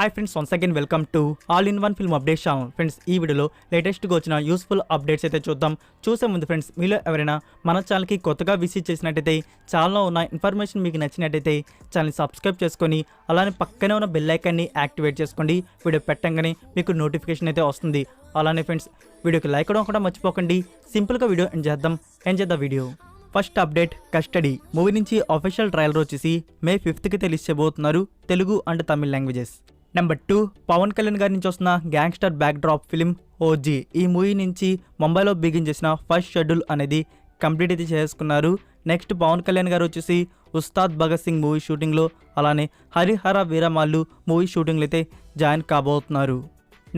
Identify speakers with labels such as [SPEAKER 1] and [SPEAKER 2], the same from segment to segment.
[SPEAKER 1] Hi friends, once again welcome to all in one film update channel. Friends, ఈ వీడియోలో లేటెస్ట్గా వచ్చిన useful updates అయితే చూద్దాం. చూసే ముందు ఫ్రెండ్స్, మీలో ఎవరైనా మన ఛానల్కి కొత్తగా విజిట్ చేసినట్టయితే, ఛానల్లో ఉన్న ఇన్ఫర్మేషన్ మీకు నచ్చినట్టయితే ఛానల్ని సబ్స్క్రైబ్ చేసుకొని అలానే పక్కనే ఉన్న బెల్ ఐకాన్ని యాక్టివేట్ చేసుకోండి. వీడియో పెట్టంగానే మీకు నోటిఫికేషన్ అయితే వస్తుంది. అలానే ఫ్రెండ్స్, వీడియోకి లైక్ అవ్వడం కూడా మర్చిపోకండి. సింపుల్గా వీడియో ఎంజాయ్ చేద్దాం video. First update, custody movie నుంచి అఫీషియల్ ట్రైలర్ వచ్చేసి May 5th తెలియచేయబోతున్నారు, Telugu and Tamil languages. Number 2, Pawan Kalyan గారి నుంచి వస్తున్న gangster backdrop film OG. ఈ మూవీ నుంచి ముంబైలో బిగిన్ చేసిన ఫస్ట్ షెడ్యూల్ అనేది కంప్లీట్ అయితే చేసుకున్నారు. నెక్స్ట్ పవన్ కళ్యాణ్ గారు వచ్చేసి ఉస్తాద్ భగత్ సింగ్ మూవీ షూటింగ్లో, అలానే హరిహర వీరమాల్లు మూవీ షూటింగ్లో అయితే జాయిన్ కాబోతున్నారు.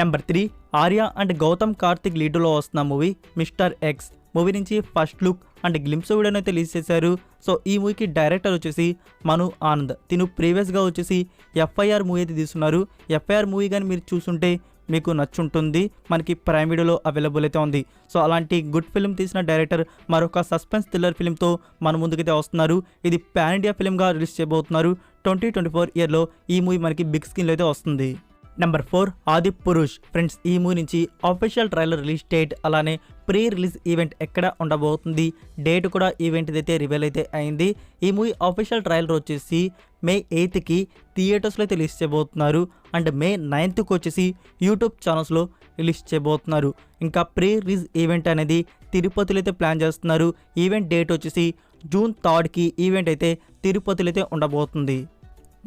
[SPEAKER 1] నెంబర్ 3, ఆర్య అండ్ గౌతమ్ కార్తిక్ లీడ్లో వస్తున్న మూవీ మిస్టర్ ఎక్స్ మూవీ నుంచి ఫస్ట్ లుక్ అండ్ గ్లింప్స్ వీడియోని అయితే రిలీజ్ చేశారు. సో ఈ మూవీకి డైరెక్టర్ వచ్చేసి మను ఆనంద్. తిను ప్రీవియస్గా వచ్చేసి FIR మూవీ అయితే తీస్తున్నారు. FIR మూవీ కానీ మీరు చూస్తుంటే మీకు నచ్చుంటుంది. మనకి ప్రైమ్ వీడియోలో అవైలబుల్ అయితే ఉంది. సో అలాంటి గుడ్ ఫిల్మ్ తీసిన డైరెక్టర్ మరొక సస్పెన్స్ థ్రిల్లర్ ఫిల్మ్తో మన ముందుకైతే వస్తున్నారు. ఇది పాన్ ఇండియా ఫిల్మ్గా రిలీజ్ చేయబోతున్నారు. 2024 ఇయర్లో ఈ మూవీ మనకి బిగ్ స్క్రీన్లో అయితే వస్తుంది. నెంబర్ 4, ఆది పురుష్. ఫ్రెండ్స్, ఈ మూవీ నుంచి అఫీషియల్ ట్రైలర్ రిలీజ్ డేట్ అలానే ప్రీ రిలీజ్ ఈవెంట్ ఎక్కడ ఉండబోతుంది, డేట్ కూడా ఈవెంట్ అయితే రివీల్ అయితే అయింది. ఈ మూవీ అఫీషియల్ ట్రైలర్ వచ్చేసి May 8th థియేటర్స్లో అయితే రిలీజ్ చేయబోతున్నారు. అండ్ May 9th వచ్చేసి యూట్యూబ్ ఛానల్స్లో రిలీజ్ చేయబోతున్నారు. ఇంకా ప్రీ రిలీజ్ ఈవెంట్ అనేది తిరుపతిలో అయితే ప్లాన్ చేస్తున్నారు. ఈవెంట్ డేట్ వచ్చేసి June 3 ఈవెంట్ అయితే తిరుపతిలో అయితే ఉండబోతుంది.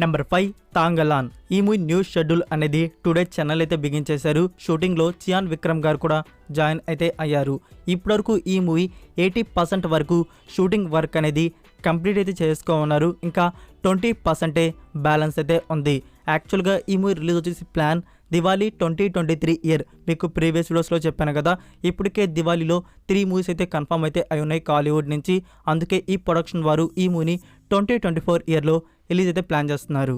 [SPEAKER 1] నెంబర్ 5, తాంగలాన్. ఈ మూవీ న్యూస్ షెడ్యూల్ అనేది టుడే ఛానల్ అయితే బిగిన్ చేశారు. షూటింగ్లో చియాన్ విక్రమ్ గారు కూడా జాయిన్ అయితే అయ్యారు. ఇప్పటివరకు ఈ మూవీ 80% వరకు షూటింగ్ వర్క్ అనేది కంప్లీట్ అయితే చేసుకోమన్నారు. ఇంకా 20% బ్యాలెన్స్ అయితే ఉంది. యాక్చువల్గా ఈ మూవీ రిలీజ్ వచ్చేసి ప్లాన్ దివాళీ 2023 ఇయర్. మీకు ప్రీవియస్ వీడియోస్లో చెప్పాను కదా, ఇప్పటికే దివాళీలో 3 మూవీస్ అయితే కన్ఫర్మ్ అయితే అయి ఉన్నాయి కాలీవుడ్ నుంచి. అందుకే ఈ ప్రొడక్షన్ వారు ఈ మూవీని 2024 ఇయర్లో రిలీజ్ అయితే ప్లాన్ చేస్తున్నారు.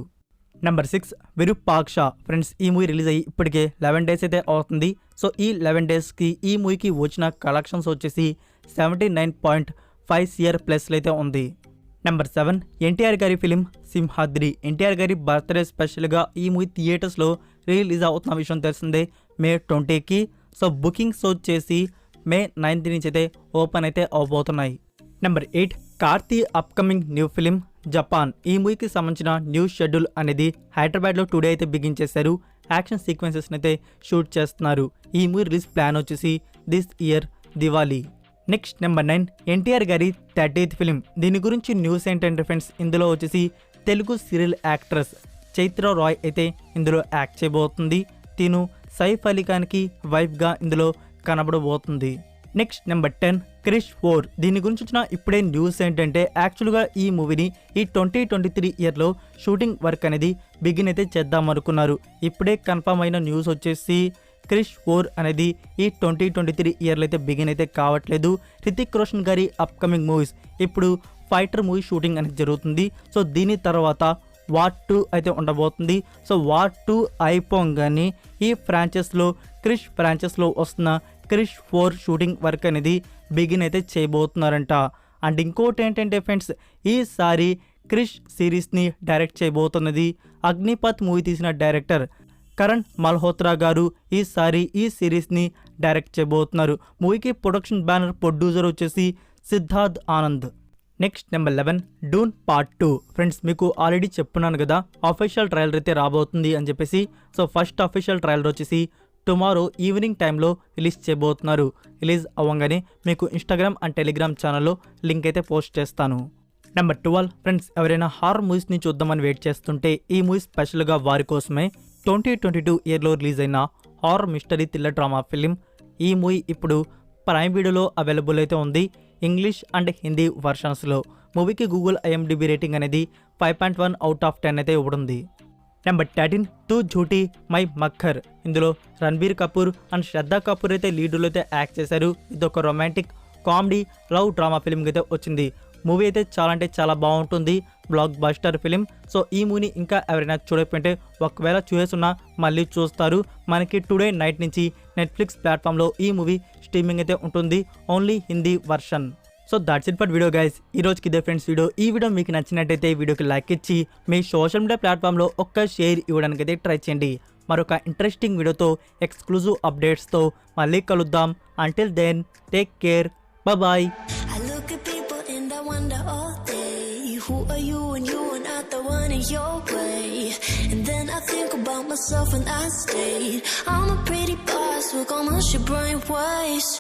[SPEAKER 1] నెంబర్ 6, విరూపాక్ష. ఫ్రెండ్స్, ఈ మూవీ రిలీజ్ అయ్యి ఇప్పటికే 11 డేస్ అయితే అవుతుంది. సో ఈ 11 డేస్కి ఈ మూవీకి వచ్చిన కలెక్షన్స్ వచ్చేసి 79.5 CR ప్లస్లో అయితే ఉంది. నెంబర్ 7, ఎన్టీఆర్ గారి ఫిలిం సింహాద్రి. ఎన్టీఆర్ గారి బర్త్డే స్పెషల్గా ఈ మూవీ థియేటర్స్లో రిలీజ్ అవుతున్న విషయం తెలిసిందే May 20కి. సో బుకింగ్స్ వచ్చేసి May 9th నుంచి అయితే ఓపెన్ అయితే అవబోతున్నాయి. Number 8, Karthi upcoming new film Japan. ఈ మూవీకి సంబంధించిన న్యూస్ షెడ్యూల్ అనేది హైదరాబాద్లో టుడే అయితే బిగిన్ చేశారు. యాక్షన్ సీక్వెన్సెస్ని అయితే షూట్ చేస్తున్నారు. ఈ మూవీ రిలీజ్ ప్లాన్ వచ్చేసి this year Diwali. Next number 9, NTR గారి 30th ఫిలిం. దీని గురించి న్యూస్ ఏంటంటే ఫ్రెండ్స్, ఇందులో వచ్చేసి తెలుగు సీరియల్ యాక్ట్రెస్ చైత్ర రాయ్ అయితే ఇందులో యాక్ట్ చేయబోతుంది. తిను సైఫ్ అలీ ఖాన్కి వైఫ్గా ఇందులో కనబడబోతుంది. Next number 10, Krish 4. దీని గురించి వచ్చిన ఇప్పుడే న్యూస్ ఏంటంటే, యాక్చువల్గా ఈ మూవీని ఈ 2023 ఇయర్లో షూటింగ్ వర్క్ అనేది బిగిన్ అయితే చేద్దాం అనుకున్నారు. ఇప్పుడే కన్ఫర్మ్ అయిన న్యూస్ వచ్చేసి క్రిష్ 4 అనేది ఈ 2023 ఇయర్లో అయితే బిగిన్ అయితే కావట్లేదు. రితిక్ రోషన్ గారి అప్కమింగ్ మూవీస్ ఇప్పుడు ఫైటర్ మూవీ షూటింగ్ అనేది జరుగుతుంది. సో దీని తర్వాత వార్ 2 అయితే ఉండబోతుంది. సో వార్ 2 అయిపోగానే ఈ ఫ్రాంచైజ్లో క్రిష్ ఫ్రాంచైజ్లో వస్తున్న క్రిష్ 4 షూటింగ్ వర్క్ అనేది బిగిన్ అయితే చేయబోతున్నారంట. అండ్ ఇంకోటి ఏంటంటే ఫ్రెండ్స్, ఈసారి క్రిష్ సిరీస్ని డైరెక్ట్ చేయబోతున్నది అగ్నిపత్ మూవీ తీసిన డైరెక్టర్ కరణ్ మల్హోత్రా గారు. ఈసారి ఈ సిరీస్ని డైరెక్ట్ చేయబోతున్నారు. మూవీకి ప్రొడక్షన్ బ్యానర్ ప్రొడ్యూసర్ వచ్చేసి Siddharth Anand. Next number 11, Doon part 2. Friends, మీకు ఆల్రెడీ చెప్పున్నాను కదా అఫీషియల్ ట్రైలర్ అయితే రాబోతుంది అని చెప్పేసి. సో ఫస్ట్ అఫీషియల్ ట్రైలర్ వచ్చేసి టుమారో ఈవినింగ్ టైంలో రిలీజ్ చేయబోతున్నారు. రిలీజ్ అవ్వగానే మీకు ఇన్స్టాగ్రామ్ అండ్ టెలిగ్రామ్ ఛానల్లో లింక్ అయితే పోస్ట్ చేస్తాను. నెంబర్ 12, ఫ్రెండ్స్, ఎవరైనా హారర్ మూవీస్ని చూద్దామని వెయిట్ చేస్తుంటే ఈ మూవీ స్పెషల్గా వారి కోసమే 2022 ఇయర్లో రిలీజ్ అయిన horror mystery thriller drama film. ఈ మూవీ ఇప్పుడు ప్రైమ్ వీడియోలో అవైలబుల్ అయితే ఉంది, ఇంగ్లీష్ అండ్ హిందీ వర్షన్స్లో. మూవీకి గూగుల్ IMDb రేటింగ్ అనేది 5.1 out of 10 అయితే ఇవ్వడుంది. నెంబర్ 13, తూ ఝూటీ మై మక్కర్. ఇందులో రణబీర్ కపూర్ అండ్ శ్రద్ధా కపూర్ అయితే లీడులో అయితే యాక్ట్ చేశారు. ఇది ఒక రొమాంటిక్ కామెడీ లవ్ డ్రామా ఫిలింకి అయితే వచ్చింది. మూవీ అయితే చాలా అంటే చాలా బాగుంటుంది, బ్లాక్ బస్టర్ ఫిలిం. సో ఈ మూవీని ఇంకా ఎవరైనా చూడకపోతే ఒకవేళ చూసేస్తున్నా మళ్ళీ చూస్తారు. మనకి టుడే నైట్ నుంచి నెట్ఫ్లిక్స్ ప్లాట్ఫామ్లో ఈ మూవీ స్ట్రీమింగ్ అయితే ఉంటుంది, only Hindi version. So that's it for video guys. ఈ రోజుకి ఇదే ఫ్రెండ్స్ వీడియో. ఈ వీడియో మీకు నచ్చినట్టయితే వీడియోకి లైక్ ఇచ్చి మీ సోషల్ మీడియా ప్లాట్ఫామ్లో ఒక్క షేర్ ఇవ్వడానికి అయితే ట్రై చేయండి. మరొక ఇంట్రెస్టింగ్ వీడియోతో ఎక్స్క్లూజివ్ అప్డేట్స్తో మళ్ళీ కలుద్దాం. Until then take care, bye.
[SPEAKER 2] I look at people and I wonder all day, who are you and you are not the one in your way. And then I think about myself and I stayed. I'm a pretty boss with almost your brain waves.